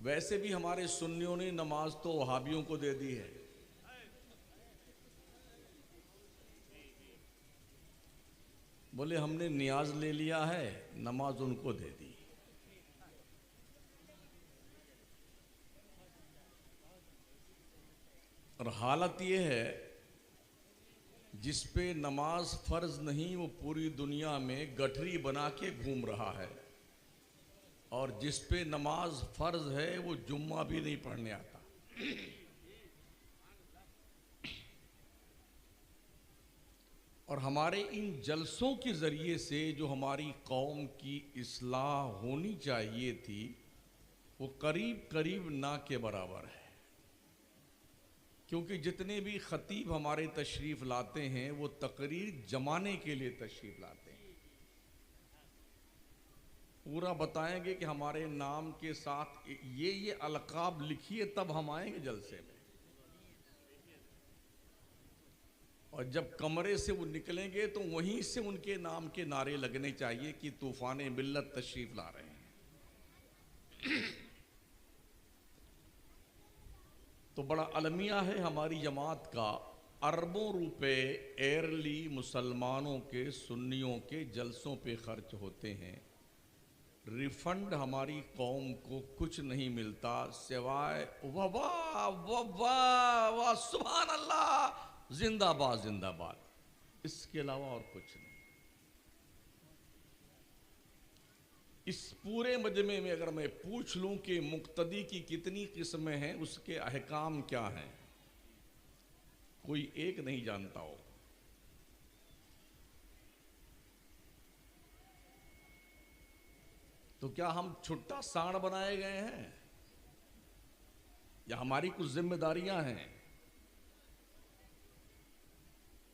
वैसे भी हमारे सुन्नियों ने नमाज तो वहाबियों को दे दी है। बोले हमने नियाज ले लिया है, नमाज उनको दे दी। और हालत ये है, जिस पे नमाज फर्ज नहीं वो पूरी दुनिया में गठरी बना के घूम रहा है, और जिस पे नमाज फर्ज है वो जुम्मा भी नहीं पढ़ने आता। और हमारे इन जलसों के ज़रिए से जो हमारी कौम की इस्लाह होनी चाहिए थी, वो करीब करीब ना के बराबर है। क्योंकि जितने भी खतीब हमारे तशरीफ़ लाते हैं वो तकरीर जमाने के लिए तशरीफ़ लाते हैं। पूरा बताएंगे कि हमारे नाम के साथ ये अलकाब लिखिए, तब हम आएंगे जलसे में। और जब कमरे से वो निकलेंगे तो वहीं से उनके नाम के नारे लगने चाहिए कि तूफान मिल्लत तशरीफ़ ला रहे हैं। तो बड़ा अलमिया है हमारी जमात का, अरबों रुपए एयरली मुसलमानों के सुन्नियों के जलसों पे खर्च होते हैं। रिफंड हमारी कौम को कुछ नहीं मिलता सिवाय वाह वाह वाह वाह वाह सुभान अल्लाह जिंदाबाद जिंदाबाद, इसके अलावा और कुछ नहीं। इस पूरे मजमे में अगर मैं पूछ लूं कि मुक्तदी की कितनी किस्में हैं, उसके अहकाम क्या हैं, कोई एक नहीं जानता हो। तो क्या हम छुट्टा सांड बनाए गए हैं, या हमारी कुछ जिम्मेदारियां हैं?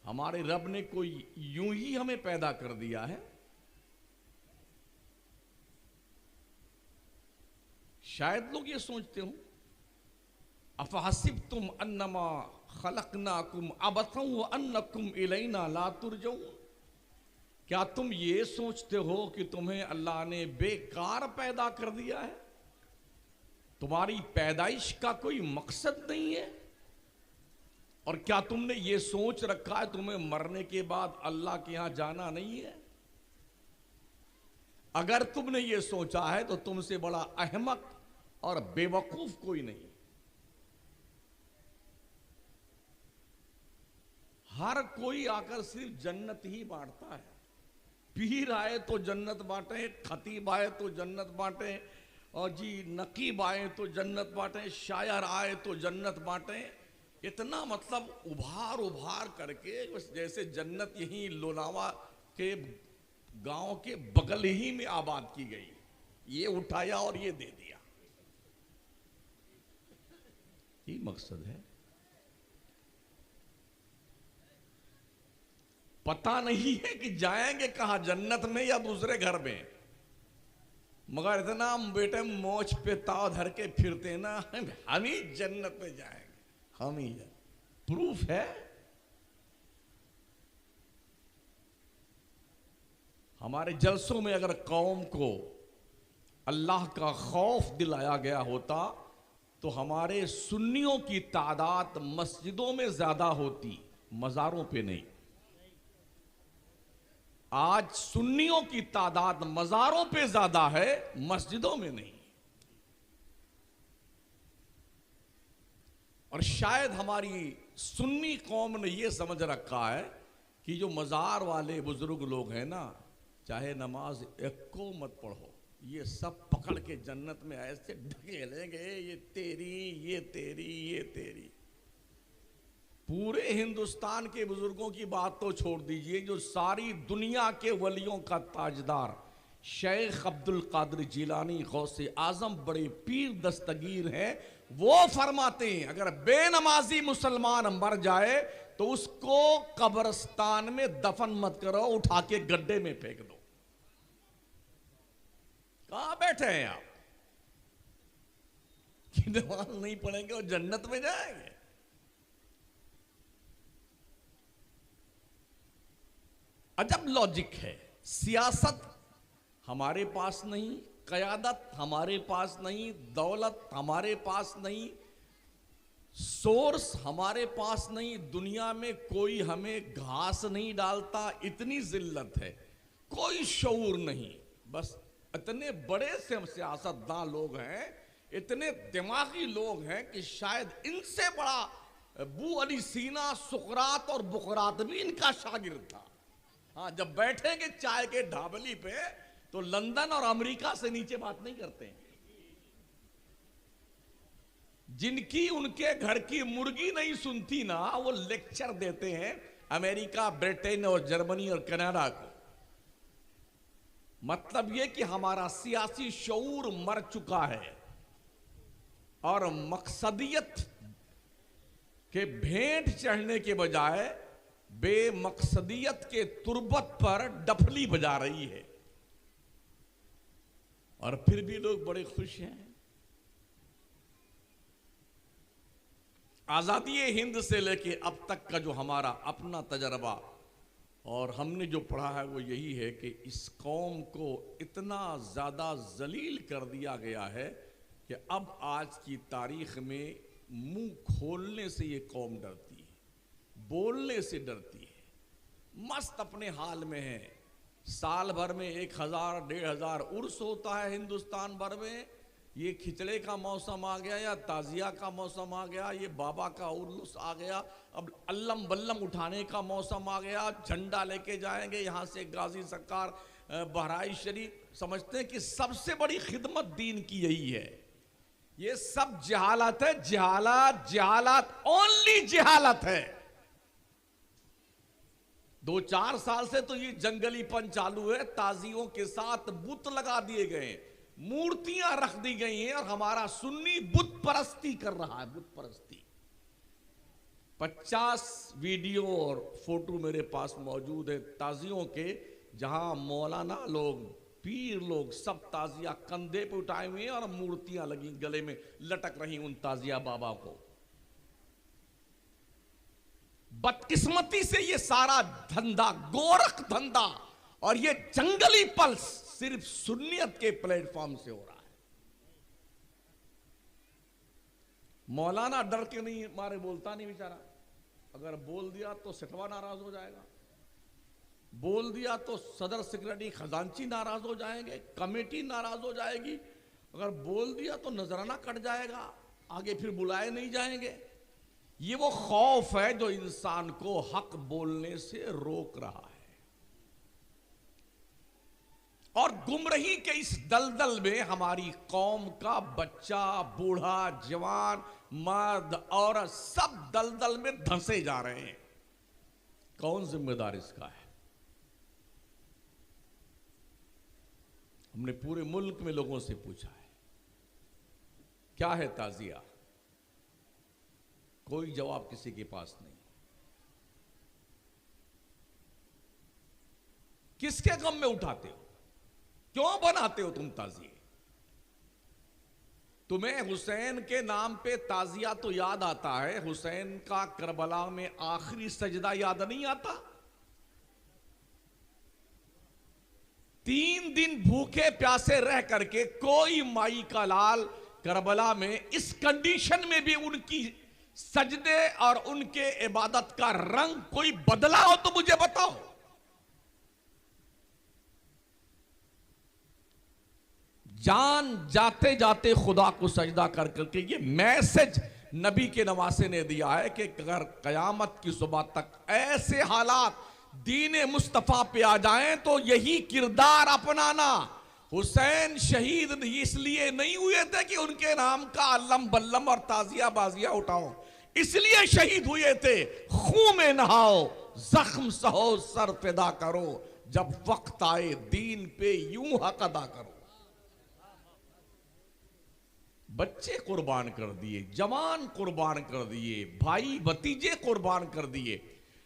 हमारे रब ने कोई यूं ही हमें पैदा कर दिया है? शायद लोग ये सोचते हो, अफहसिबतुम अन्नमा खलकनाकुम अबथं व अन्नकुम इलैना ला तुरजऊन। क्या तुम ये सोचते हो कि तुम्हें अल्लाह ने बेकार पैदा कर दिया है? तुम्हारी पैदाइश का कोई मकसद नहीं है? और क्या तुमने ये सोच रखा है तुम्हें मरने के बाद अल्लाह के यहां जाना नहीं है? अगर तुमने ये सोचा है तो तुमसे बड़ा अहमक और बेवकूफ कोई नहीं। हर कोई आकर सिर्फ जन्नत ही बांटता है। पीर आए तो जन्नत बांटे, खतीब आए तो जन्नत बांटे, और जी नकीब आए तो जन्नत बांटे, शायर आए तो जन्नत बांटे। इतना मतलब उभार उभार करके बस जैसे जन्नत यहीं लोनावा के गांव के बगल ही में आबाद की गई, ये उठाया और ये दे दिया, ये मकसद है। पता नहीं है कि जाएंगे कहां, जन्नत में या दूसरे घर में, मगर इतना हम बेटे मोच पे ताव धर के फिरते ना, हम ही जन्नत में जाएंगे, हम ही। प्रूफ है। हमारे जलसों में अगर कौम को अल्लाह का खौफ दिलाया गया होता तो हमारे सुन्नियों की तादाद मस्जिदों में ज्यादा होती, मज़ारों पे नहीं। आज सुन्नियों की तादाद मज़ारों पे ज्यादा है, मस्जिदों में नहीं। और शायद हमारी सुन्नी कौम ने यह समझ रखा है कि जो मज़ार वाले बुजुर्ग लोग हैं ना, चाहे नमाज एक को मत पढ़ो, ये सब पकड़ के जन्नत में ऐसे ढकेलेंगे, ये तेरी ये तेरी ये तेरी। पूरे हिंदुस्तान के बुजुर्गों की बात तो छोड़ दीजिए, जो सारी दुनिया के वलियों का ताजदार शेख अब्दुल कादिर जिलानी गौसे आजम बड़े पीर दस्तगीर हैं, वो फरमाते हैं अगर बेनमाजी मुसलमान मर जाए तो उसको कब्रिस्तान में दफन मत करो, उठा के गड्ढे में फेंक दो। कहां बैठे हैं आप कि नमाज नहीं पढ़ेंगे और जन्नत में जाएंगे? अजब लॉजिक है। सियासत हमारे पास नहीं, क़यादत हमारे पास नहीं, दौलत हमारे पास नहीं, सोर्स हमारे पास नहीं, दुनिया में कोई हमें घास नहीं डालता, इतनी जिल्लत है, कोई शऊर नहीं। बस इतने बड़े से हम सियासतदान लोग हैं, इतने दिमागी लोग हैं कि शायद इनसे बड़ा अबू अली सीना, सुकरात और बुकरात भी इनका शागिर्द था। हाँ, जब बैठेंगे चाय के ढाबली पे तो लंदन और अमेरिका से नीचे बात नहीं करते हैं। जिनकी उनके घर की मुर्गी नहीं सुनती ना, वो लेक्चर देते हैं अमेरिका, ब्रिटेन और जर्मनी और कनाडा को। मतलब यह कि हमारा सियासी शऊर मर चुका है और मकसदियत के भेंट चढ़ने के बजाय बेमकसदियत के तुरबत पर डफली बजा रही है। और फिर भी लोग बड़े खुश हैं। आजादी हिंद से लेके अब तक का जो हमारा अपना तजर्बा और हमने जो पढ़ा है वो यही है कि इस कौम को इतना ज़्यादा जलील कर दिया गया है कि अब आज की तारीख में मुंह खोलने से ये कौम डरती है, बोलने से डरती है। मस्त अपने हाल में है। साल भर में 1000 1500 उर्स होता है हिंदुस्तान भर में। ये खिचड़े का मौसम आ गया या ताजिया का मौसम आ गया, ये बाबा का उर्स आ गया, अब अल्लम बल्लम उठाने का मौसम आ गया, झंडा लेके जाएंगे यहाँ से गाजी सरकार बहराइच शरीफ। समझते हैं कि सबसे बड़ी खिदमत दीन की यही है। ये सब जहालत है, जहालत जहालत, ओनली जहालत है। 2-4 साल से तो ये जंगलीपन चालू है। ताजियों के साथ बुत लगा दिए गए, मूर्तियां रख दी गई हैं और हमारा सुन्नी बुत परस्ती कर रहा है, बुत परस्ती। 50 वीडियो और फोटो मेरे पास मौजूद है ताजियों के, जहां मौलाना लोग, पीर लोग सब ताजिया कंधे पे उठाए हुए हैं और मूर्तियां लगी गले में लटक रही उन ताजिया बाबा को। बदकिस्मती से ये सारा धंधा, गोरख धंधा और ये जंगली पल्स सिर्फ सुन्नियत के प्लेटफॉर्म से हो रहा है। मौलाना डर के नहीं मारे बोलता नहीं बेचारा। अगर बोल दिया तो सिटवा नाराज हो जाएगा, बोल दिया तो सदर सेक्रेटरी खजांची नाराज हो जाएंगे, कमेटी नाराज हो जाएगी। अगर बोल दिया तो नजराना कट जाएगा, आगे फिर बुलाए नहीं जाएंगे। ये वो खौफ है जो इंसान को हक बोलने से रोक रहा है। और गुमराही के इस दलदल में हमारी कौम का बच्चा, बूढ़ा, जवान, मर्द, औरत सब दलदल में धंसे जा रहे हैं। कौन जिम्मेदार इसका है? हमने पूरे मुल्क में लोगों से पूछा है क्या है ताजिया, कोई जवाब किसी के पास नहीं। किसके गम में उठाते हो? क्यों बनाते हो तुम ताजिए? तुम्हें हुसैन के नाम पे ताजिया तो याद आता है, हुसैन का करबला में आखिरी सजदा याद नहीं आता? 3 दिन भूखे प्यासे रह करके कोई माई का लाल करबला में इस कंडीशन में भी उनकी सजदे और उनके इबादत का रंग कोई बदला हो तो मुझे बताओ। जान जाते जाते खुदा को सजदा कर करके ये मैसेज नबी के नवासे ने दिया है कि अगर कयामत की सुबह तक ऐसे हालात दीन मुस्तफा पे आ जाएं तो यही किरदार अपनाना। हुसैन शहीद इसलिए नहीं हुए थे कि उनके नाम का अल्लम बल्लम और ताजिया बाजिया उठाओ, इसलिए शहीद हुए थे खून में नहाओ, जख्म सहो, सर पैदा करो, जब वक्त आए दीन पे यूं हक अदा करो। बच्चे कुर्बान कर दिए, जवान कुर्बान कर दिए, भाई भतीजे कुर्बान कर दिए,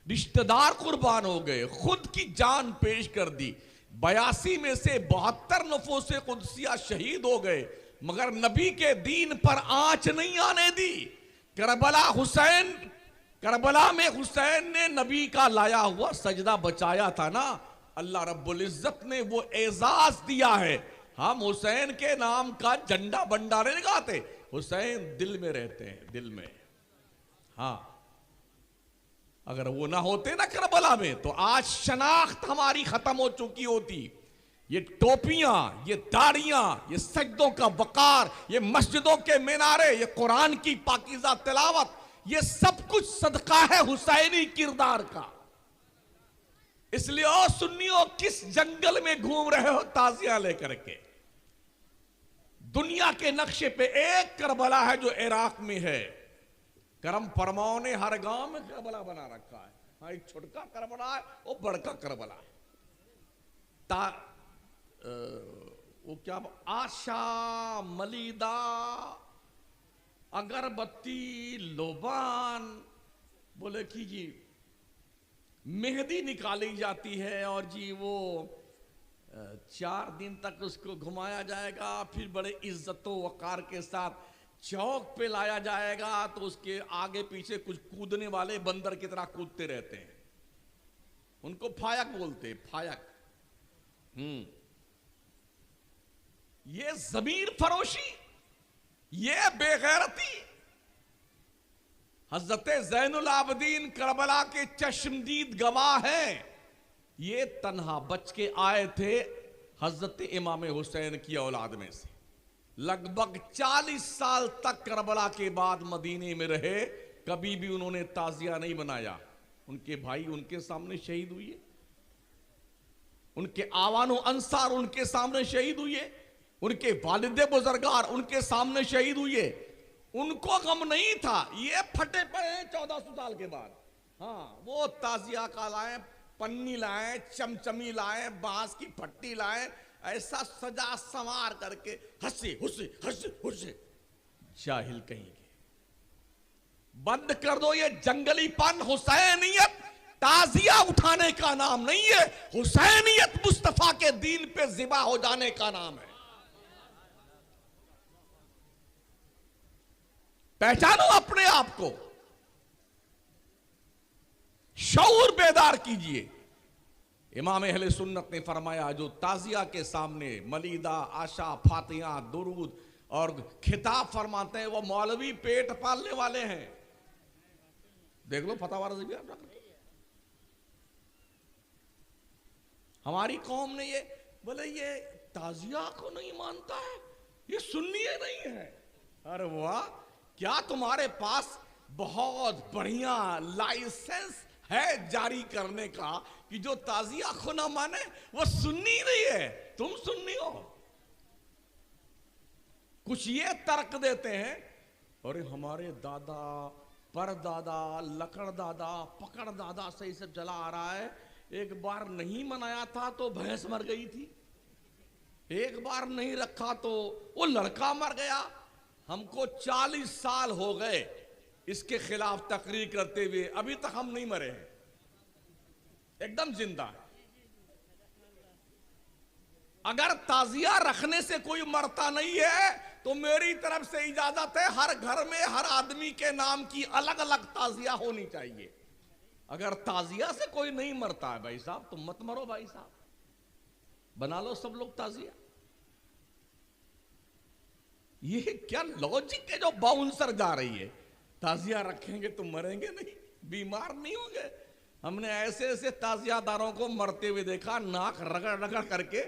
रिश्तेदार कुर्बान हो गए, खुद की जान पेश कर दी। 82 में से 72 नफोसे कुदसिया शहीद हो गए, मगर नबी के दीन पर आंच नहीं आने दी। करबला में हुसैन ने नबी का लाया हुआ सजदा बचाया था ना। अल्लाह रब्बुल इज्जत ने वो एजाज दिया है हम हुसैन के नाम का झंडा बंडा नहीं लगाते, हुसैन दिल में रहते हैं, दिल में। हाँ, अगर वो ना होते ना करबला में, तो आज शनाख्त हमारी खत्म हो चुकी होती। ये टोपियां, ये दाढ़ियां, ये सजदों का वकार, ये मस्जिदों के मीनारे, ये कुरान की पाकीज़ा तिलावत, ये सब कुछ सदका है हुसैनी किरदार का। इसलिए ओ सुन्नियों, किस जंगल में घूम रहे हो ताजिया लेकर के? दुनिया के नक्शे पे एक करबला है जो इराक में है। करम फरमाओ ने हर गांव में करबला बना रखा है। हाँ, एक छोटका करबला है, वो बड़का करबला है। वो क्या, आशा, मलीदा, अगरबत्ती, लोबान, बोले कि जी मेहंदी निकाली जाती है और जी वो 4 दिन तक उसको घुमाया जाएगा, फिर बड़े इज्जतों वकार के साथ चौक पे लाया जाएगा, तो उसके आगे पीछे कुछ कूदने वाले बंदर की तरह कूदते रहते हैं। उनको फायक बोलते हैं, फायक। ये जमीर फरोशी, ये बेगैरती हजरत ज़ैनुल आबदीन करबला के चश्मदीद गवाह हैं। ये तन्हा बच के आए थे हजरत इमाम हुसैन की औलाद में से। लगभग 40 साल तक करबला के बाद मदीने में रहे, कभी भी उन्होंने ताजिया नहीं बनाया। उनके भाई उनके सामने शहीद हुए, उनके आवानो अंसार उनके सामने शहीद हुए, उनके वालिदे बुजुर्गार उनके सामने शहीद हुए। उनको गम नहीं था, ये फटे पड़े हैं 1400 साल के बाद। हाँ, वो ताजिया का लाए, पन्नी लाए, चमचमी लाए, बांस की फट्टी लाए, ऐसा सजा संवार करके हंसे हुसे हंसे हुसे। जाहिल कहेंगे, बंद कर दो ये जंगलीपन। हुसैनियत ताजिया उठाने का नाम नहीं है, हुसैनियत मुस्तफा के दीन पे जिबा हो जाने का नाम है। पहचानो अपने आप को, शऊर बेदार कीजिए। इमाम अहले सुन्नत ने फरमाया, जो ताजिया के सामने मलीदा, आशा, फातिहा, दुरूद और खिताब फरमाते हैं, वो मौलवी पेट पालने वाले हैं। देख लो फतवा रज़वी आप जाकर। हमारी कौम ने ये बोले, ये ताजिया को नहीं मानता है, ये सुन्नी नहीं है। अरे वाह, क्या तुम्हारे पास बहुत बढ़िया लाइसेंस है जारी करने का कि जो ताजिया को ना माने वो सुन्नी नहीं है, तुम सुन्नी हो। कुछ ये तर्क देते हैं, अरे हमारे दादा, परदादा, लकड़ दादा, पकड़ दादा से इसे चला आ रहा है। एक बार नहीं मनाया था तो भैंस मर गई थी, एक बार नहीं रखा तो वो लड़का मर गया। हमको 40 साल हो गए इसके खिलाफ तकरीर करते हुए, अभी तक हम नहीं मरे हैं, एकदम जिंदा है। अगर ताजिया रखने से कोई मरता नहीं है तो मेरी तरफ से इजाजत है, हर घर में हर आदमी के नाम की अलग अलग ताजिया होनी चाहिए। अगर ताजिया से कोई नहीं मरता है भाई साहब, तो मत मरो भाई साहब, बना लो सब लोग ताजिया। ये क्या लॉजिक है जो बाउंसर जा रही है? ताजिया रखेंगे तो मरेंगे नहीं, बीमार नहीं होंगे। हमने ऐसे ऐसे ताजियादारों को मरते हुए देखा, नाक रगड़ रगड़ करके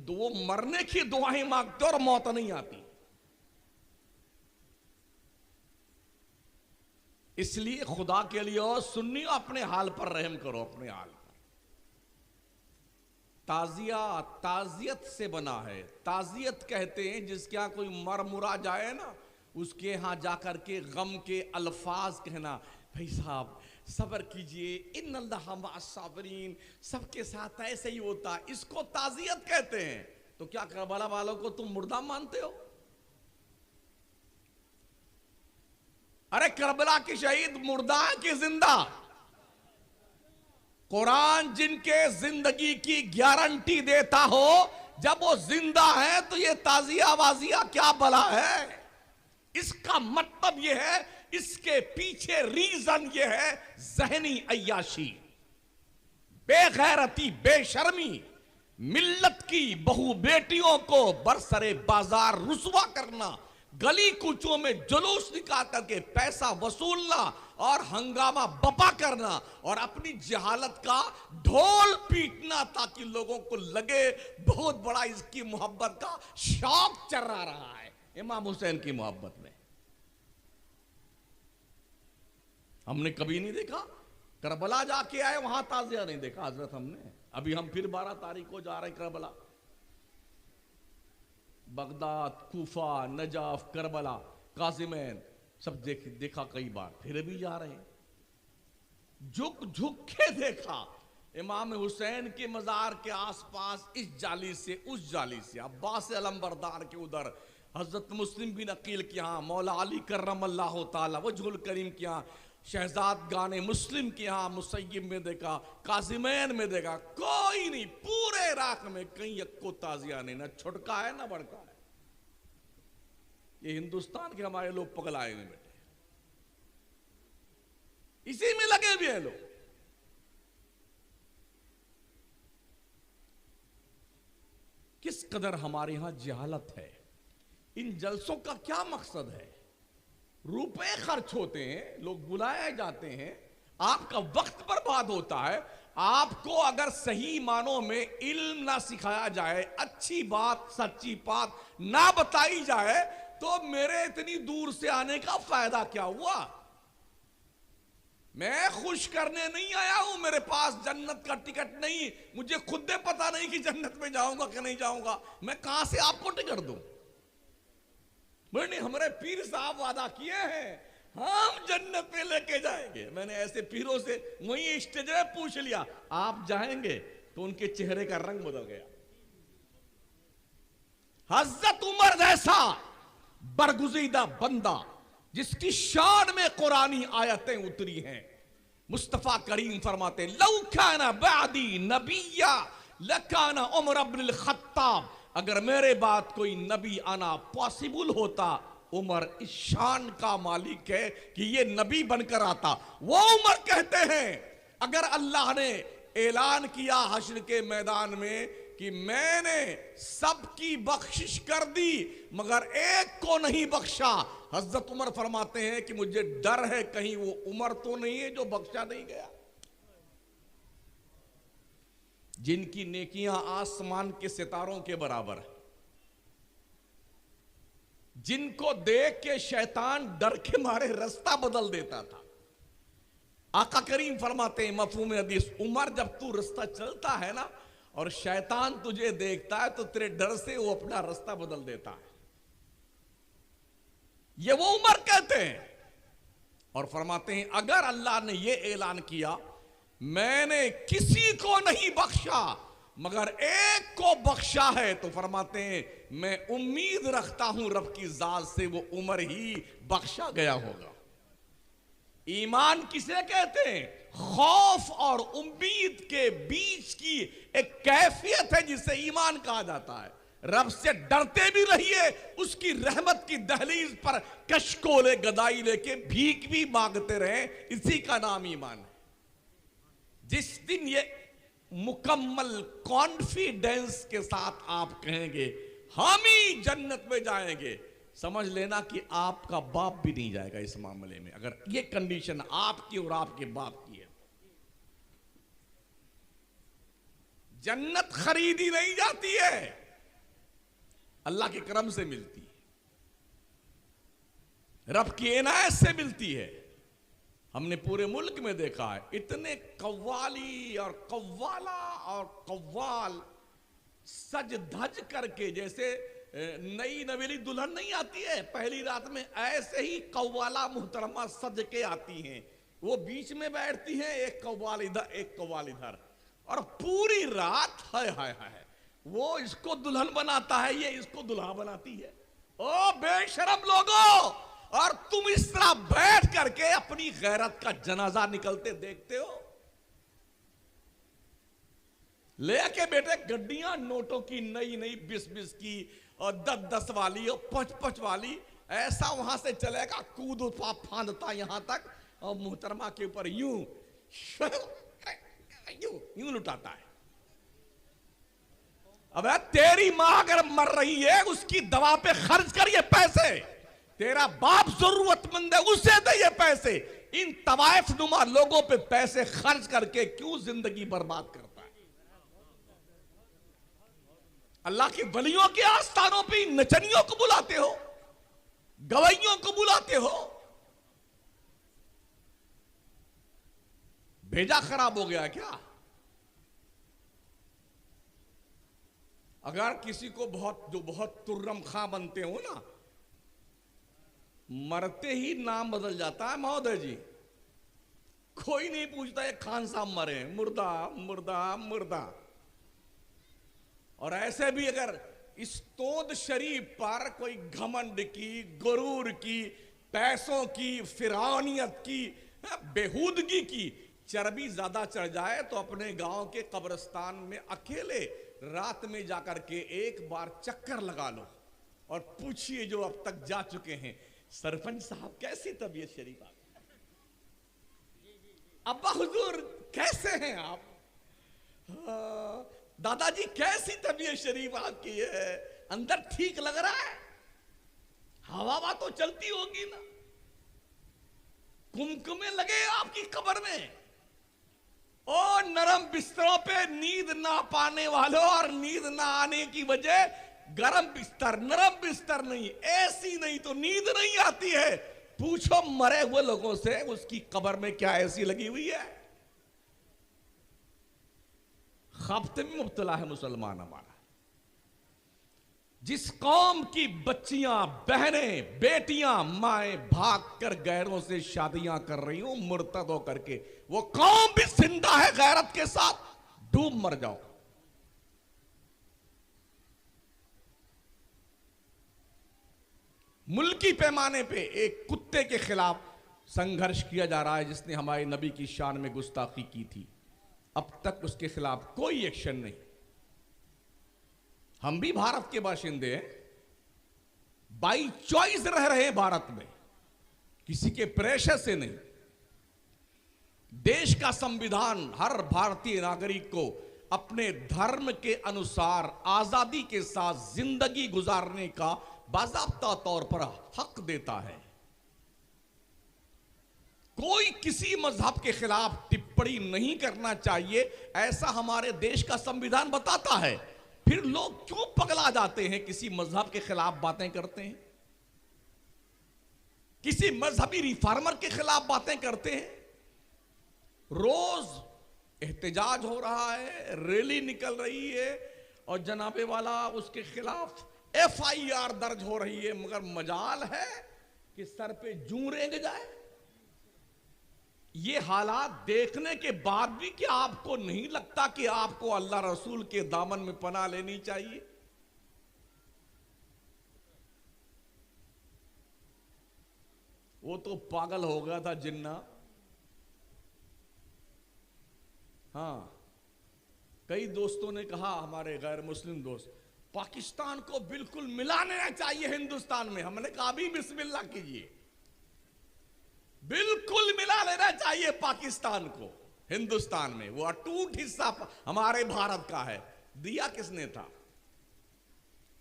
वो मरने की दुआएं मांगते और मौत नहीं आती। इसलिए खुदा के लिए और सुन्नी अपने हाल पर रहम करो, अपने हाल पर। ताजिया ताजियत से बना है। ताजियत कहते हैं जिसके यहां कोई मर मुरा जाए ना, उसके यहां जाकर के गम के अल्फाज कहना, भाई साहब सब्र कीजिए, इन अल्लाह मअस-साबिरीन, सबके साथ ऐसे ही होता, इसको ताजियत कहते हैं। तो क्या करबला वालों को तुम मुर्दा मानते हो? अरे करबला की शहीद मुर्दा है कि जिंदा? कुरान जिनके जिंदगी की गारंटी देता हो, जब वो जिंदा है तो ये ताजिया वाजिया क्या बला है? इसका मतलब ये है, इसके पीछे रीजन ये है जहनी अय्याशी, बेगैरती, बेशर्मी। मिल्लत की बहु बेटियों को बरसरे बाजार रुसवा करना, गली कूचों में जुलूस निकाल करके पैसा वसूलना और हंगामा बपा करना और अपनी जहालत का ढोल पीटना ताकि लोगों को लगे बहुत बड़ा इसकी मोहब्बत का शौक चर्रा रहा है इमाम हुसैन की मोहब्बत में। हमने कभी नहीं देखा, करबला जाके आए वहां ताजिया नहीं देखा हजरत हमने। अभी हम फिर 12 तारीख को जा रहे हैं Karbala, Baghdad, Kufa, Najaf, Karbala, कासिमैन सब देखा कई बार, फिर भी जा रहे हैं। झुक झुक के देखा इमाम हुसैन के मजार के आसपास, इस जाली से उस जाली से, अब्बास अलमबरदार के उधर, हजरत मुस्लिम बिन अकील के यहाँ, मौला अली करमल्लाहु ताला वजहुल करीम के यहाँ, शहजाद गाने मुस्लिम के यहाँ मुसय्यब में देखा, कासिमैन में देखा, कोई नहीं पूरे इराक में कहीं यक्को ताजिया नहीं, ना छुटका है ना बड़का है। ये हिंदुस्तान के हमारे लोग पगलाए हुए बैठे, इसी में लगे हुए हैं लोग। किस कदर हमारे यहां जहालत है। इन जलसों का क्या मकसद है? रुपए खर्च होते हैं, लोग बुलाए जाते हैं, आपका वक्त बर्बाद होता है। आपको अगर सही मानों में इल्म ना सिखाया जाए, अच्छी बात सच्ची बात ना बताई जाए, तो मेरे इतनी दूर से आने का फायदा क्या हुआ? मैं खुश करने नहीं आया हूं, मेरे पास जन्नत का टिकट नहीं, मुझे खुद पता नहीं कि जन्नत में जाऊंगा कि नहीं जाऊंगा, मैं कहां से आपको टिकट दूं? मैंने हमारे पीर साहब वादा किए हैं हम जन्नत में लेके जाएंगे। मैंने ऐसे पीरों से वहीं स्टेज में पूछ लिया आप जाएंगे, तो उनके चेहरे का रंग बदल गया। हजरत उमर जैसा बरगुज़ीदा बंदा जिसकी शान में कुरानी आयतें उतरी हैं, मुस्तफा करीम फरमाते लौ काना बादी नबिया लकाना उमर इब्नुल खत्ताब, अगर मेरे बाद कोई नबी आना पॉसिबल होता, उमर इस शान का मालिक है कि ये नबी बनकर आता। वो उमर कहते हैं अगर अल्लाह ने ऐलान किया हश्र के मैदान में कि मैंने सबकी बख्शिश कर दी मगर एक को नहीं बख्शा, हजरत उमर फरमाते हैं कि मुझे डर है कहीं वो उमर तो नहीं है जो बख्शा नहीं गया। जिनकी नेकियां आसमान के सितारों के बराबर है, जिनको देख के शैतान डर के मारे रास्ता बदल देता था। आका करीम फरमाते हैं मफहूम हदीस, उमर जब तू रास्ता चलता है ना और शैतान तुझे देखता है तो तेरे डर से वो अपना रास्ता बदल देता है। ये वो उमर कहते हैं और फरमाते हैं अगर अल्लाह ने ये ऐलान किया मैंने किसी को नहीं बख्शा मगर एक को बख्शा है, तो फरमाते हैं मैं उम्मीद रखता हूं रब की जात से वो उमर ही बख्शा गया होगा। ईमान किसे कहते हैं? खौफ और उम्मीद के बीच की एक कैफियत है जिसे ईमान कहा जाता है। रब से डरते भी रहिए, उसकी रहमत की दहलीज पर कशकोले गदाई लेके भीख भी मांगते रहे, इसी का नाम ईमान है। जिस दिन ये मुकम्मल कॉन्फिडेंस के साथ आप कहेंगे हम ही जन्नत में जाएंगे, समझ लेना कि आपका बाप भी नहीं जाएगा इस मामले में, अगर ये कंडीशन आपकी और आपके बाप की है। जन्नत खरीदी नहीं जाती है, अल्लाह के करम से मिलती है, रब की इनायत से मिलती है। हमने पूरे मुल्क में देखा है इतने कव्वाली और कव्वाला और कव्वाल सज धज करके, जैसे नई नवेली दुल्हन नहीं आती है पहली रात में, ऐसे ही कव्वाला मुहतरमा सज के आती हैं। वो बीच में बैठती हैं, एक कव्वाल इधर एक कव्वाल इधर, और पूरी रात हाय हाय हाय वो इसको दुल्हन बनाता है, ये इसको दुल्हा बनाती है। ओ बेशरम लोगों, और तुम इस तरह बैठ करके अपनी गैरत का जनाजा निकलते देखते हो। लेके बेटे गड्डियां नोटों की नई नई 20-20 की और 10-10 वाली और 5-5 वाली, ऐसा वहां से चलेगा कूद फांदता यहां तक और मुहतरमा के ऊपर यूं यूं लुटाता है। अबे तेरी मां अगर मर रही है उसकी दवा पे खर्च कर ये पैसे, तेरा बाप जरूरतमंद है उसे दे ये पैसे। इन तवाइफ नुमा लोगों पे पैसे खर्च करके क्यों जिंदगी बर्बाद करता है? अल्लाह के वलियों के आस्थानों पे नचनियों को बुलाते हो, गवैयों को बुलाते हो। भेजा खराब हो गया क्या? अगर किसी को बहुत तुर्रम खां बनते हो ना, मरते ही नाम बदल जाता है महोदय जी। कोई नहीं पूछता ये खान साहब मरे, मुर्दा मुर्दा मुर्दा। और ऐसे भी अगर इस तोद शरीफ पर कोई घमंड की, गुरूर की, पैसों की, फिरौनियत की, बेहूदगी की चर्बी ज्यादा चढ़ जाए तो अपने गांव के कब्रिस्तान में अकेले रात में जाकर के एक बार चक्कर लगा लो और पूछिए जो अब तक जा चुके हैं, सरपंच साहब कैसी तबीयत शरीफ आपकी? अब्बा हुजूर कैसे हैं आप? दादाजी कैसी तबीयत शरीफ आपकी है? अंदर ठीक लग रहा है? हवा तो चलती होगी ना? कुमकुमे लगे आपकी कब्र में? ओ नरम बिस्तरों पे नींद ना पाने वालों और नींद ना आने की वजह गरम बिस्तर, नरम बिस्तर नहीं, ऐसी नहीं तो नींद नहीं आती है। पूछो मरे हुए लोगों से उसकी कब्र में क्या ऐसी लगी हुई है? खफ्ते में मुब्तला है मुसलमान हमारा। जिस कौम की बच्चियां, बहनें, बेटियां, माएं भाग कर गैरों से शादियां कर रही हूं मुर्तद होकर के, वो कौम भी जिंदा है गैरत के साथ। डूब मर जाओ। मुल्की पैमाने पे एक कुत्ते के खिलाफ संघर्ष किया जा रहा है जिसने हमारे नबी की शान में गुस्ताखी की थी। अब तक उसके खिलाफ कोई एक्शन नहीं। हम भी भारत के बाशिंदे हैं, बाई चॉइस रह रहे हैं भारत में, किसी के प्रेशर से नहीं। देश का संविधान हर भारतीय नागरिक को अपने धर्म के अनुसार आजादी के साथ जिंदगी गुजारने का बाज़ाब्ता तौर पर हक देता है। कोई किसी मजहब के खिलाफ टिप्पणी नहीं करना चाहिए, ऐसा हमारे देश का संविधान बताता है। फिर लोग क्यों पगला जाते हैं, किसी मजहब के खिलाफ बातें करते हैं, किसी मजहबी रिफॉर्मर के खिलाफ बातें करते हैं। रोज एहतजाज हो रहा है, रैली निकल रही है और जनाबे वाला उसके खिलाफ FIR दर्ज हो रही है, मगर मजाल है कि सर पे जूं रेंग जाए। ये हालात देखने के बाद भी क्या आपको नहीं लगता कि आपको अल्लाह रसूल के दामन में पनाह लेनी चाहिए? वो तो पागल हो गया था जिन्ना। हाँ, कई दोस्तों ने कहा, हमारे गैर मुस्लिम दोस्त, पाकिस्तान को बिल्कुल मिला लेना चाहिए हिंदुस्तान में। हमने कहा अभी बिस्मिल्लाह कीजिए, बिल्कुल मिला लेना चाहिए पाकिस्तान को हिंदुस्तान में। वो अटूट हिस्सा हमारे भारत का है। दिया किसने था?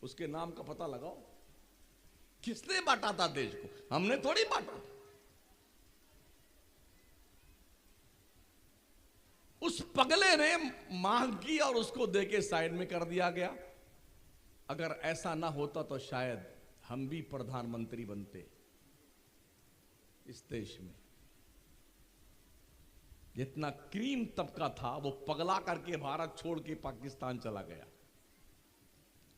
उसके नाम का पता लगाओ। किसने बांटा था देश को? हमने थोड़ी बांटा था। उस पगले ने मांग की और उसको देके साइड में कर दिया गया। अगर ऐसा ना होता तो शायद हम भी प्रधानमंत्री बनते इस देश में। जितना क्रीम तबका था वो पगला करके भारत छोड़ के पाकिस्तान चला गया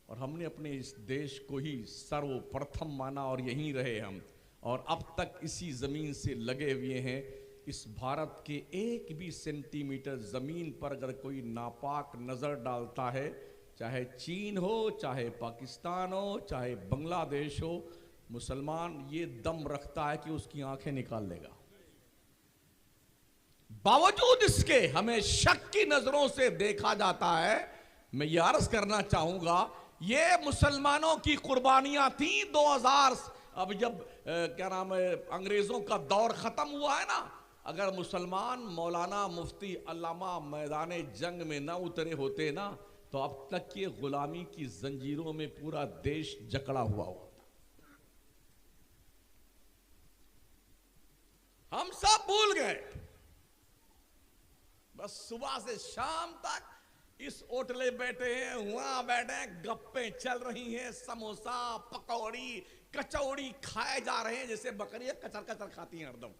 और हमने अपने इस देश को ही सर्वप्रथम माना और यहीं रहे हम, और अब तक इसी जमीन से लगे हुए हैं। इस भारत के एक भी सेंटीमीटर जमीन पर अगर कोई नापाक नजर डालता है, चाहे चीन हो, चाहे पाकिस्तान हो, चाहे बांग्लादेश हो, मुसलमान ये दम रखता है कि उसकी आंखें निकाल लेगा। बावजूद इसके हमें शक की नजरों से देखा जाता है। मैं ये अर्ज करना चाहूंगा, ये मुसलमानों की कुर्बानियां थी 2000। अब जब क्या नाम है, अंग्रेजों का दौर खत्म हुआ है ना, अगर मुसलमान मौलाना मुफ्ती अल्लामा मैदान जंग में ना उतरे होते ना, तो अब तक ये गुलामी की जंजीरों में पूरा देश जकड़ा हुआ था। हम सब भूल गए। बस सुबह से शाम तक इस होटले बैठे हैं, वहां बैठे हैं, गप्पे चल रही हैं, समोसा पकौड़ी कचौड़ी खाए जा रहे हैं जैसे बकरियां कचर कचर खाती हैं हरदम।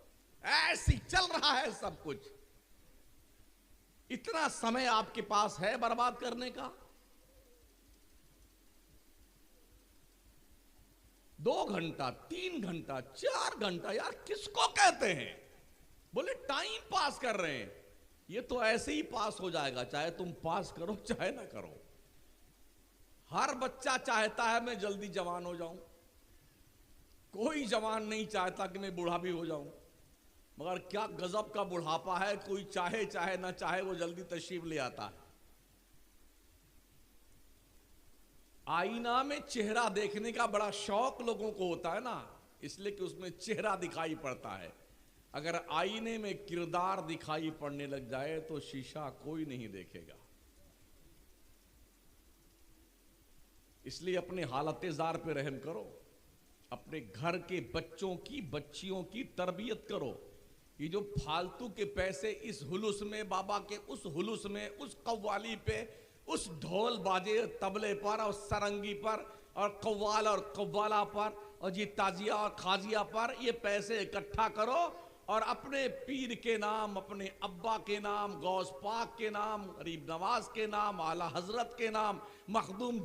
ऐसी चल रहा है सब कुछ। इतना समय आपके पास है बर्बाद करने का? 2 घंटा 3 घंटा 4 घंटा, यार किसको कहते हैं? बोले टाइम पास कर रहे हैं। ये तो ऐसे ही पास हो जाएगा, चाहे तुम पास करो चाहे ना करो। हर बच्चा चाहता है मैं जल्दी जवान हो जाऊं, कोई जवान नहीं चाहता कि मैं बूढ़ा भी हो जाऊं। मगर क्या गजब का बुढ़ापा है, कोई चाहे चाहे ना चाहे वो जल्दी तशरीफ ले आता है। आईना में चेहरा देखने का बड़ा शौक लोगों को होता है ना, इसलिए कि उसमें चेहरा दिखाई पड़ता है। अगर आईने में किरदार दिखाई पड़ने लग जाए तो शीशा कोई नहीं देखेगा। इसलिए अपने हालत-ए-जार पे रहम करो, अपने घर के बच्चों की बच्चियों की तरबियत करो। ये जो फालतू के पैसे इस हुलूस में, बाबा के उस हुलूस में, उस कव्वाली पे, उस ढोल बाजे तबले पर और सरंगी पर और कव्वाल और कव्वाला पर और जी ताजिया और खाजिया पर ये पैसे इकट्ठा करो और अपने पीर के नाम, अपने अब्बा के नाम, गौस पाक के नाम, गरीब नवाज के नाम, आला हजरत के नाम, मखदूम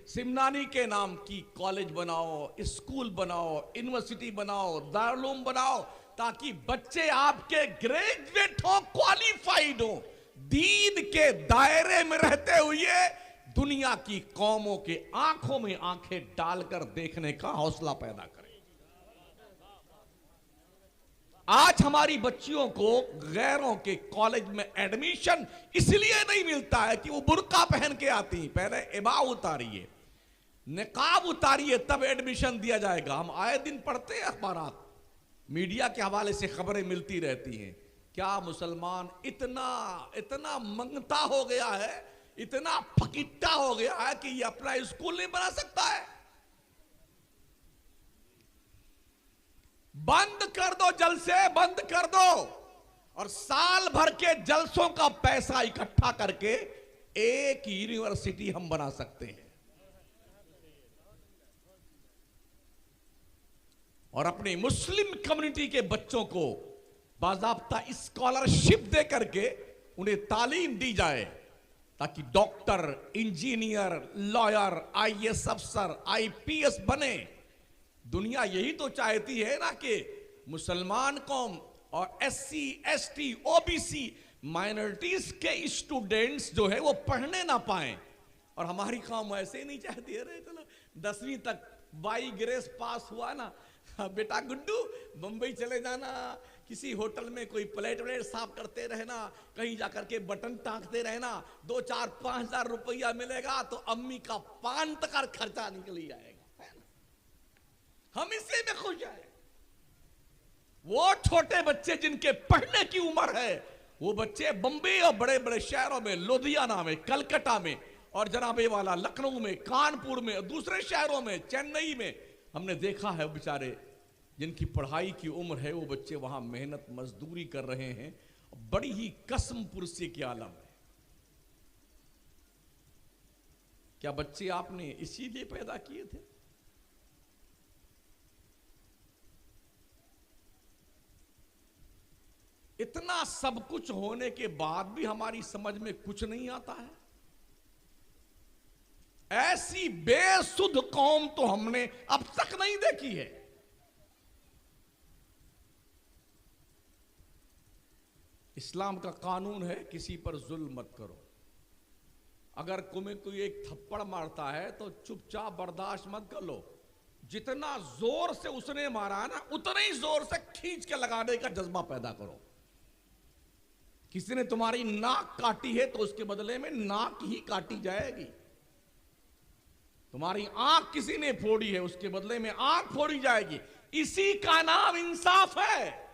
सिमनानी के नाम की कॉलेज बनाओ, स्कूल बनाओ, यूनिवर्सिटी बनाओ, दारुल बनाओ, ताकि बच्चे आपके ग्रेजुएट हो, क्वालिफाइड हो, दीन के दायरे में रहते हुए दुनिया की कौमों के आंखों में आंखें डालकर देखने का हौसला पैदा करें। आज हमारी बच्चियों को गैरों के कॉलेज में एडमिशन इसलिए नहीं मिलता है कि वो बुर्का पहन के आती। पहले इबा उतारिए, निकाब उतारिए, तब एडमिशन दिया जाएगा। हम आए दिन पढ़ते हैं अखबारात, मीडिया के हवाले से खबरें मिलती रहती हैं। क्या मुसलमान इतना इतना मंगता हो गया है, इतना फकीट्टा हो गया है कि ये अपना स्कूल नहीं बना सकता है? बंद कर दो, जलसे बंद कर दो और साल भर के जलसों का पैसा इकट्ठा करके एक यूनिवर्सिटी हम बना सकते हैं और अपनी मुस्लिम कम्युनिटी के बच्चों को बाज़ाब्ता स्कॉलरशिप दे करके उन्हें तालीम दी जाए ताकि डॉक्टर, इंजीनियर, लॉयर, आईएएस अफसर, आईपीएस बने। दुनिया यही तो चाहती है ना कि मुसलमान कौम और एससी, एसटी, ओबीसी माइनॉरिटीज के स्टूडेंट्स जो है वो पढ़ने ना पाएं। और हमारी कौम ऐसे ही नहीं चाहती है। चलो 10वीं तक बाई ग्रेस पास हुआ ना, बेटा गुड्डू बंबई चले जाना, किसी होटल में कोई प्लेट व्लेट साफ करते रहना, कहीं जाकर के बटन टांगते रहना, 2-4-5 हजार रुपया मिलेगा तो अम्मी का पान तक का खर्चा निकल ही जाएगा, है ना? हम इसी में खुश हैं। वो छोटे बच्चे जिनके पढ़ने की उम्र है, वो बच्चे बंबई और बड़े बड़े शहरों में, लुधियाना में, कलकत्ता में और जनाबे वाला लखनऊ में, कानपुर में, दूसरे शहरों में, चेन्नई में, हमने देखा है बेचारे जिनकी पढ़ाई की उम्र है, वो बच्चे वहां मेहनत मजदूरी कर रहे हैं। बड़ी ही कसम पुरसी के आलम है। क्या बच्चे आपने इसीलिए पैदा किए थे? इतना सब कुछ होने के बाद भी हमारी समझ में कुछ नहीं आता है। ऐसी बेसुध कौम तो हमने अब तक नहीं देखी है। इस्लाम का कानून है किसी पर जुल्म मत करो। अगर तुम्हें कोई एक थप्पड़ मारता है तो चुपचाप बर्दाश्त मत कर लो। जितना जोर से उसने मारा ना, उतना ही जोर से खींच के लगाने का जज्बा पैदा करो। किसी ने तुम्हारी नाक काटी है तो उसके बदले में नाक ही काटी जाएगी। तुम्हारी आंख किसी ने फोड़ी है, उसके बदले में आंख फोड़ी जाएगी। इसी का नाम इंसाफ है।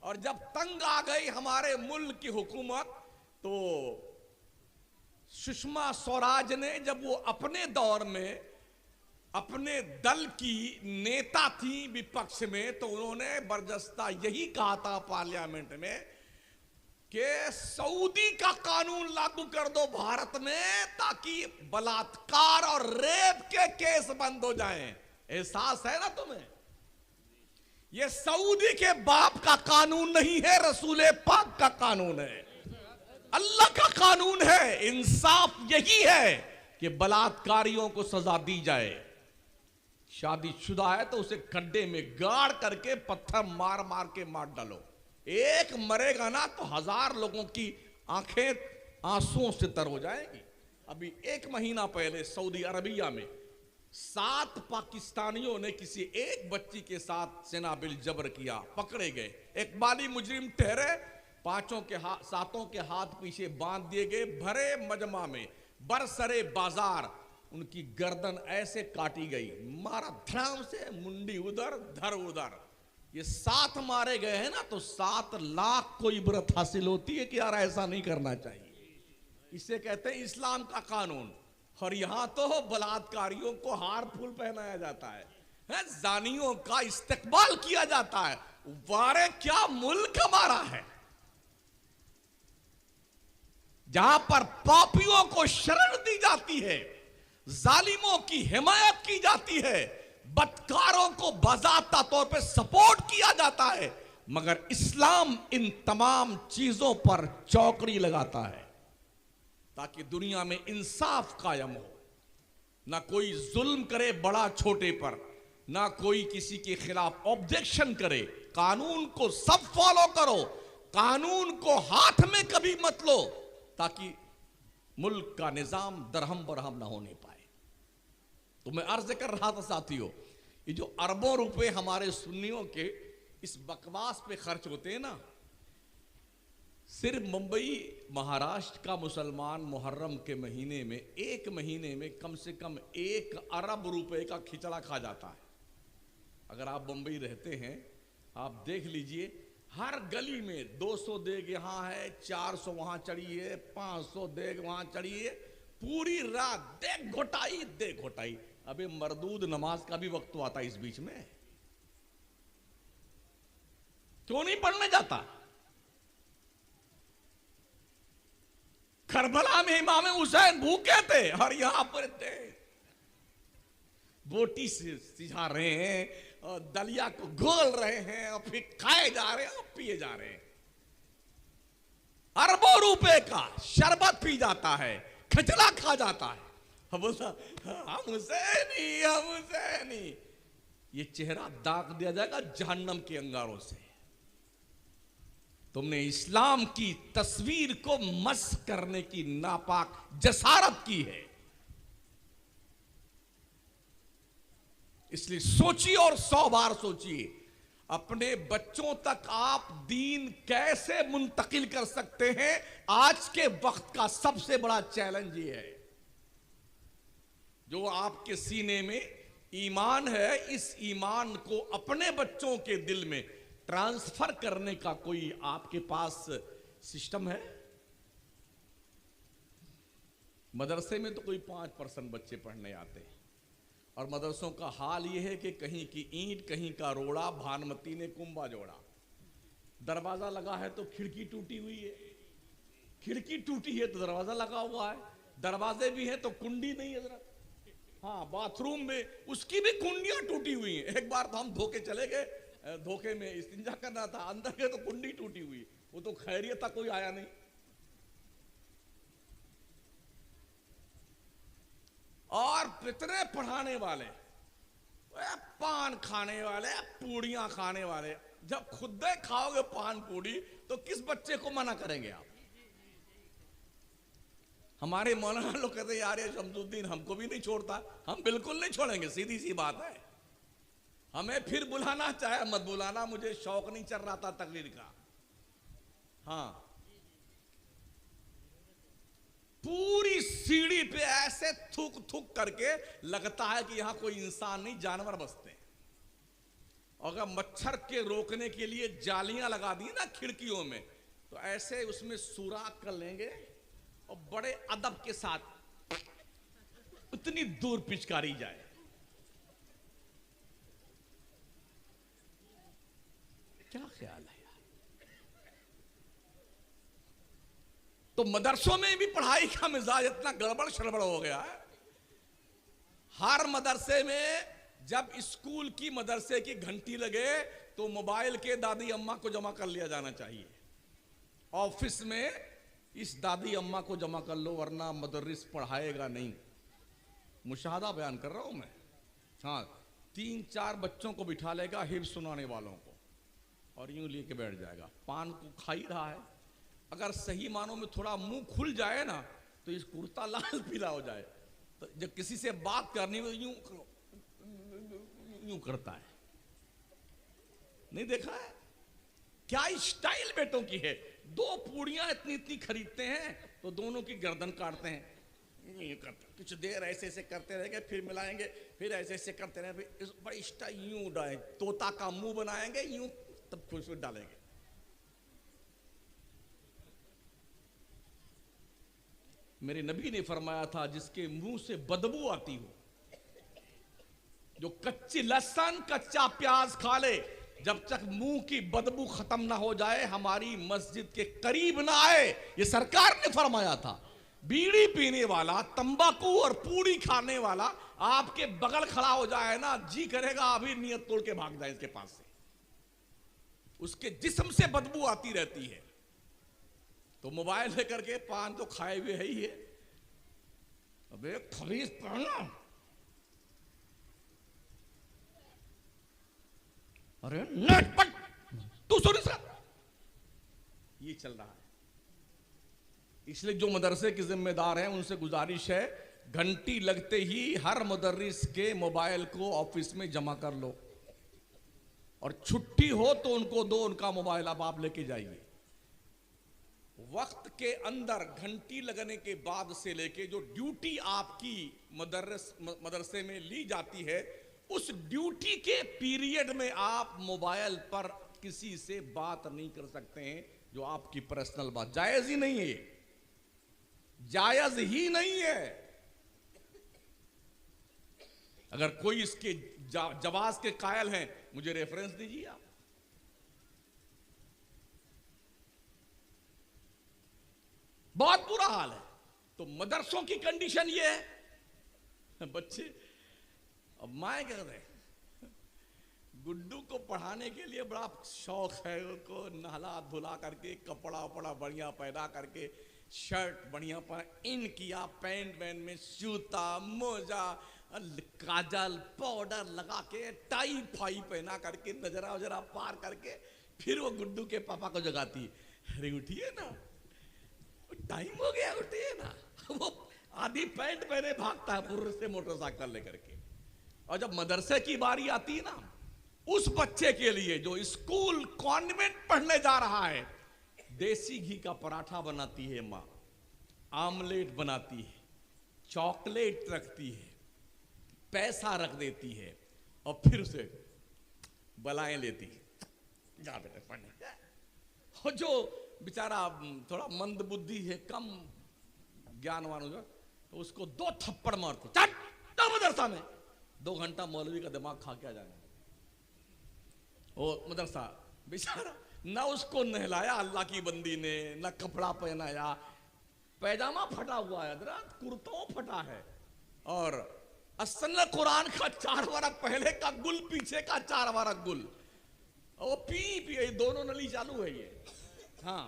और जब तंग आ गई हमारे मुल्क की हुकूमत तो सुषमा स्वराज ने, जब वो अपने दौर में अपने दल की नेता थी विपक्ष में, तो उन्होंने बरजस्ता यही कहा था पार्लियामेंट में कि सऊदी का कानून लागू कर दो भारत में, ताकि बलात्कार और रेप के केस बंद हो जाएं। एहसास है ना तुम्हें? ये सऊदी के बाप का कानून नहीं है, रसूल पाक का कानून है, अल्लाह का कानून है। इंसाफ यही है कि बलात्कारियों को सजा दी जाए। शादीशुदा है तो उसे खड्डे में गाड़ करके पत्थर मार मार के मार डालो। एक मरेगा ना तो 1000 लोगों की आंखें आंसुओं से तर हो जाएंगी। अभी 1 महीना पहले सऊदी अरबिया में 7 पाकिस्तानियों ने किसी एक बच्ची के साथ सेनाबिल जबर किया, पकड़े गए। एक बाली मुजरिम ठहरे, 7 के हाथ पीछे बांध दिए गए। भरे मजमा में बरसरे बाजार उनकी गर्दन ऐसे काटी गई, मारा धड़ाम से, मुंडी उधर धर उधर। ये 7 मारे गए हैं ना, तो 7 लाख को इबरत हासिल होती है कि यार ऐसा नहीं करना चाहिए। इसे कहते हैं इस्लाम का कानून। और यहां तो बलात्कारियों को हार फूल पहनाया जाता है, जानियों का इस्तेकबाल किया जाता है। वारे क्या मुल्क हमारा है, जहां पर पापियों को शरण दी जाती है, जालिमों की हिमायत की जाती है, बदकारों को बाज़ाब्ता तौर पे सपोर्ट किया जाता है, मगर इस्लाम इन तमाम चीजों पर चौकड़ी लगाता है ताकि दुनिया में इंसाफ कायम हो। ना कोई जुल्म करे बड़ा छोटे पर, ना कोई किसी के खिलाफ ऑब्जेक्शन करे। कानून को सब फॉलो करो, कानून को हाथ में कभी मत लो, ताकि मुल्क का निजाम दरहम बरहम ना होने पाए। तो मैं अर्ज कर रहा था साथियों, ये जो अरबों रुपए हमारे सुन्नियों के इस बकवास पे खर्च होते हैं ना, सिर्फ मुंबई महाराष्ट्र का मुसलमान मुहर्रम के महीने में, 1 महीने में कम से कम 1 अरब रुपए का खिचड़ा खा जाता है। अगर आप मुंबई रहते हैं, आप देख लीजिए, हर गली में 200 देग यहां है, 400 वहां चढ़ी है, 500 देग वहां चढ़ी है, पूरी रात देग घोटाई। अबे मरदूद नमाज का भी वक्त तो आता है इस बीच में, क्यों नहीं पढ़ने जाता? करबला में इमाम हुसैन भूखे थे और यहां पर थे, बोटी से सिझा रहे हैं और दलिया को घोल रहे हैं और फिर खाए जा रहे हैं और पिए जा रहे हैं। अरबों रुपए का शरबत पी जाता है, खिचड़ा खा जाता है। बोलता हम हुसैनी, ये चेहरा दाग दिया जाएगा जहन्नम के अंगारों से। तुमने इस्लाम की तस्वीर को मस्ख करने की नापाक जसारत की है। इसलिए सोचिए और 100 बार सोचिए, अपने बच्चों तक आप दीन कैसे मुंतकिल कर सकते हैं। आज के वक्त का सबसे बड़ा चैलेंज ये है, जो आपके सीने में ईमान है, इस ईमान को अपने बच्चों के दिल में ट्रांसफर करने का कोई आपके पास सिस्टम है? मदरसे में तो कोई 5% बच्चे पढ़ने आते हैं, और मदरसों का हाल यह है कि कहीं की ईंट कहीं का रोड़ा, भानुमती ने कुंभा जोड़ा। दरवाजा लगा है तो खिड़की टूटी हुई है, खिड़की टूटी है तो दरवाजा लगा हुआ है, दरवाजे भी हैं तो कुंडी नहीं है जरा। हाँ, बाथरूम में उसकी भी कुंडियां टूटी हुई हैं। एक बार तो हम धोखे चले गए, धोखे में इस्तिंजा करना था, अंदर गए तो कुंडी टूटी हुई। वो तो खैरियत था, कोई आया नहीं। और कितने पढ़ाने वाले, पान खाने वाले, पूड़ियां खाने वाले। जब खुद खाओगे पान पूड़ी तो किस बच्चे को मना करेंगे आप? हमारे मौलाना लोग कहते हैं यार ये शमसुद्दीन हमको भी नहीं छोड़ता। हम बिल्कुल नहीं छोड़ेंगे, सीधी सी बात है। हमें फिर बुलाना चाहे मत बुलाना, मुझे शौक नहीं चल रहा था तकरीर का। हाँ, पूरी सीढ़ी पे ऐसे थूक थूक करके लगता है कि यहां कोई इंसान नहीं, जानवर बसते हैं। और अगर मच्छर के रोकने के लिए जालियां लगा दी ना खिड़कियों में, तो ऐसे उसमें सुराख कर लेंगे और बड़े अदब के साथ उतनी दूर पिचकारी जाए। क्या ख्याल है यार? तो मदरसों में भी पढ़ाई का मिजाज इतना गड़बड़ शड़बड़ हो गया है। हर मदरसे में जब स्कूल की मदरसे की घंटी लगे तो मोबाइल के दादी अम्मा को जमा कर लिया जाना चाहिए। ऑफिस में इस दादी अम्मा को जमा कर लो वरना मदरस पढ़ाएगा नहीं। मुशाहदा बयान कर रहा हूं मैं। हाँ, 3-4 बच्चों को बिठा लेगा हिफ्ज़ सुनाने वालों को और यूं लेके बैठ जाएगा। पान को खा ही रहा है। अगर सही मानों में थोड़ा मुंह खुल जाए ना तो इस कुर्ता लाल पीला हो जाए। तो जब किसी से बात करनी हो यूं यूं करता है। नहीं देखा है? क्या स्टाइल बेटों की है। 2 पूड़ियां इतनी इतनी खरीदते हैं तो दोनों की गर्दन काटते हैं। कुछ देर ऐसे ऐसे करते रहेंगे, फिर मिलाएंगे, फिर ऐसे ऐसे करते रहेंगे, फिर बड़ी स्टाइल यूं उड़ाए, तोता का मुंह बनाएंगे यूं, तब फिर डालेंगे। मेरे नबी ने फरमाया था जिसके मुंह से बदबू आती हो, जो कच्ची लहसुन कच्चा प्याज खा ले, जब तक मुंह की बदबू खत्म ना हो जाए हमारी मस्जिद के करीब ना आए। ये सरकार ने फरमाया था। बीड़ी पीने वाला, तंबाकू और पूड़ी खाने वाला आपके बगल खड़ा हो जाए ना, जी करेगा अभी नियत तोड़ के भाग जाए इसके पास से। उसके जिस्म से बदबू आती रहती है। तो मोबाइल लेकर के पान तो खाए हुए है ही है। अबे खबीस पढ़ना, अरे नेट पट तू सुन इसका, ये चल रहा है। इसलिए जो मदरसे के जिम्मेदार हैं उनसे गुजारिश है, घंटी लगते ही हर मुदर्रिस के मोबाइल को ऑफिस में जमा कर लो और छुट्टी हो तो उनको दो उनका मोबाइल। अब आप लेके जाइए। वक्त के अंदर घंटी लगने के बाद से लेके जो ड्यूटी आपकी मदरसे में ली जाती है, उस ड्यूटी के पीरियड में आप मोबाइल पर किसी से बात नहीं कर सकते हैं, जो आपकी पर्सनल बात। जायज ही नहीं है, जायज ही नहीं है। अगर कोई इसके जवाज के कायल हैं, मुझे रेफरेंस दीजिए आप। बहुत बुरा हाल है। तो मदरसों की कंडीशन ये है, बच्चे अब माए क्या करते हैं, गुड्डू को पढ़ाने के लिए बड़ा शौक है, उनको नहला धुला करके कपड़ा वपड़ा बढ़िया पहना करके, शर्ट बढ़िया पहना, इन किया, पैंट वैन में जूता मोजा, काजल पाउडर लगा के, टाई फाई पहना करके, नजरा वजरा पार करके, फिर वो गुड्डू के पापा को जगाती है। अरे उठिए ना, टाइम हो गया, उठिए ना। वो आधी पैंट पहने भागता है पुरुष से मोटरसाइकिल लेकर के। और जब मदरसे की बारी आती है ना, उस बच्चे के लिए जो स्कूल कॉन्वेंट पढ़ने जा रहा है, देसी घी का पराठा बनाती है माँ, आमलेट बनाती है, चॉकलेट रखती है, पैसा रख देती है और फिर उसे बलाएं लेती है, जा बेटे पढ़ने। और जो बेचारा थोड़ा मंद बुद्धि है, कम ज्ञानवान होगा, तो उसको 2 थप्पड़ मारते, चट मदरसा में। 2 घंटा मौलवी का दिमाग खा के आ जाएगा। वो मदरसा बेचारा ना उसको नहलाया अल्लाह की बंदी ने, ना कपड़ा पहनाया, पैजामा फटा हुआ है, कुर्ता फटा है, और असल कुरान का 4 वरक पहले का गुल, पीछे का 4 वरक गुल, वो पी दोनों नली चालू है ये। हाँ,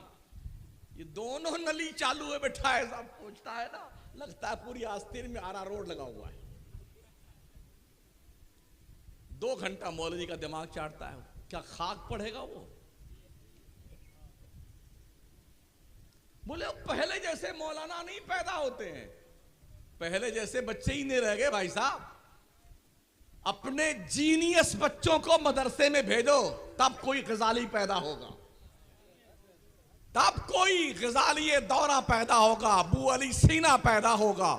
ये दोनों नली चालू है, बैठा है, सब पूछता है ना, लगता है पूरी आस्तीन में आरा रोड लगा हुआ है। 2 घंटा मौलवी का दिमाग चाटता है, क्या खाक पढ़ेगा वो? बोले पहले जैसे मौलाना नहीं पैदा होते हैं, पहले जैसे बच्चे ही नहीं रह गए भाई साहब। अपने जीनियस बच्चों को मदरसे में भेजो, तब कोई गजाली पैदा होगा, तब कोई गजाली दौरा पैदा होगा, अबू अली सीना पैदा होगा,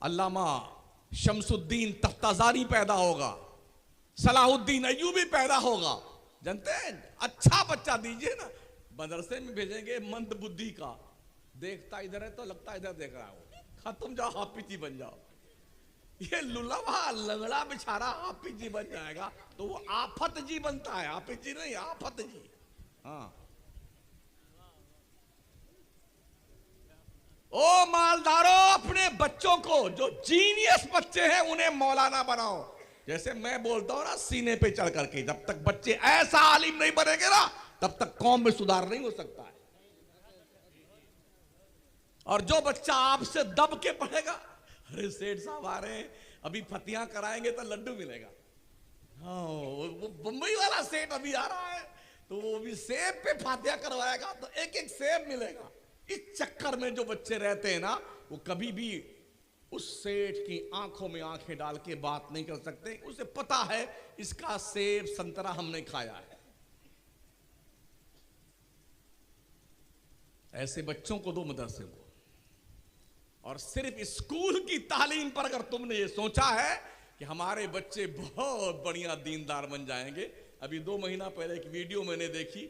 अल्लामा शमसुद्दीन तख्ताजानी पैदा होगा, सलाहुद्दीन अय्यूबी पैदा होगा। जानते हैं, अच्छा बच्चा दीजिए ना, मदरसे में भेजेंगे मंद बुद्धि का, देखता इधर है तो लगता इधर देख रहा हो, खत्म, जाओ हाफिज जी बन जाओ। ये लुलवा लंगड़ा बेचारा हाफिज जी बन जाएगा तो वो आफत जी बनता है, हाफिज जी नहीं, आफत जी। हाँ, ओ मालदारों, अपने बच्चों को, जो जीनियस बच्चे हैं उन्हें मौलाना बनाओ। जैसे मैं बोलता हूं ना, सीने पे चढ़ करके, जब तक बच्चे ऐसा आलिम नहीं बनेंगे ना, तब तक कौम में सुधार नहीं हो सकता है। और जो बच्चा आपसे दब के पढ़ेगा, अरे सेठ साहब आ रहे हैं, अभी फतियां कराएंगे तो लड्डू मिलेगा। हाँ, वो बंबई वाला सेठ अभी आ रहा है तो वो भी सेब पे फातिया करवाएगा तो एक एक सेब मिलेगा। इस चक्कर में जो बच्चे रहते हैं ना, वो कभी भी उस सेठ की आंखों में आंखें डाल के बात नहीं कर सकते। उसे पता है इसका सेब संतरा हमने खाया है। ऐसे बच्चों को दो मदरसे को। और सिर्फ स्कूल की तालीम पर अगर तुमने ये सोचा है कि हमारे बच्चे बहुत बढ़िया दीनदार बन जाएंगे। अभी 2 महीना पहले एक वीडियो मैंने देखी,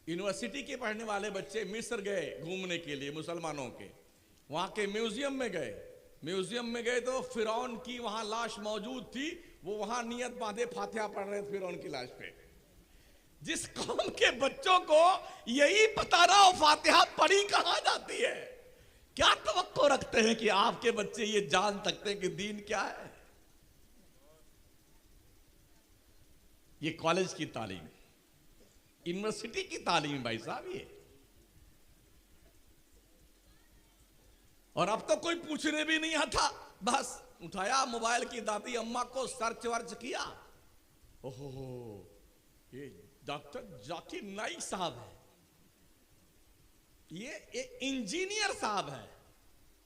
यूनिवर्सिटी के पढ़ने वाले बच्चे मिस्र गए घूमने के लिए, मुसलमानों के, वहां के म्यूजियम में गए तो फिरौन की वहां लाश मौजूद थी। वो वहां नियत बांधे फातिहा पढ़ रहे थे फिरौन की लाश पे। जिस कौम के बच्चों को यही पता ना हो फातिहा पढ़ी कहां जाती है, क्या तवक्को रखते हैं कि आपके बच्चे ये जान सकते हैं कि दीन क्या है? ये कॉलेज की तालीम, यूनिवर्सिटी की तालीम भाई साहब ये। और अब तो कोई पूछने भी नहीं आता, बस उठाया मोबाइल की दादी अम्मा को, सर्च वर्च किया, ओहो ये डॉक्टर जाकिर नाइक साहब है, ये इंजीनियर साहब है।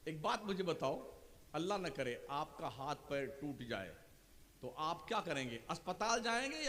एक बात मुझे बताओ, अल्लाह न करे आपका हाथ पैर टूट जाए तो आप क्या करेंगे? अस्पताल जाएंगे या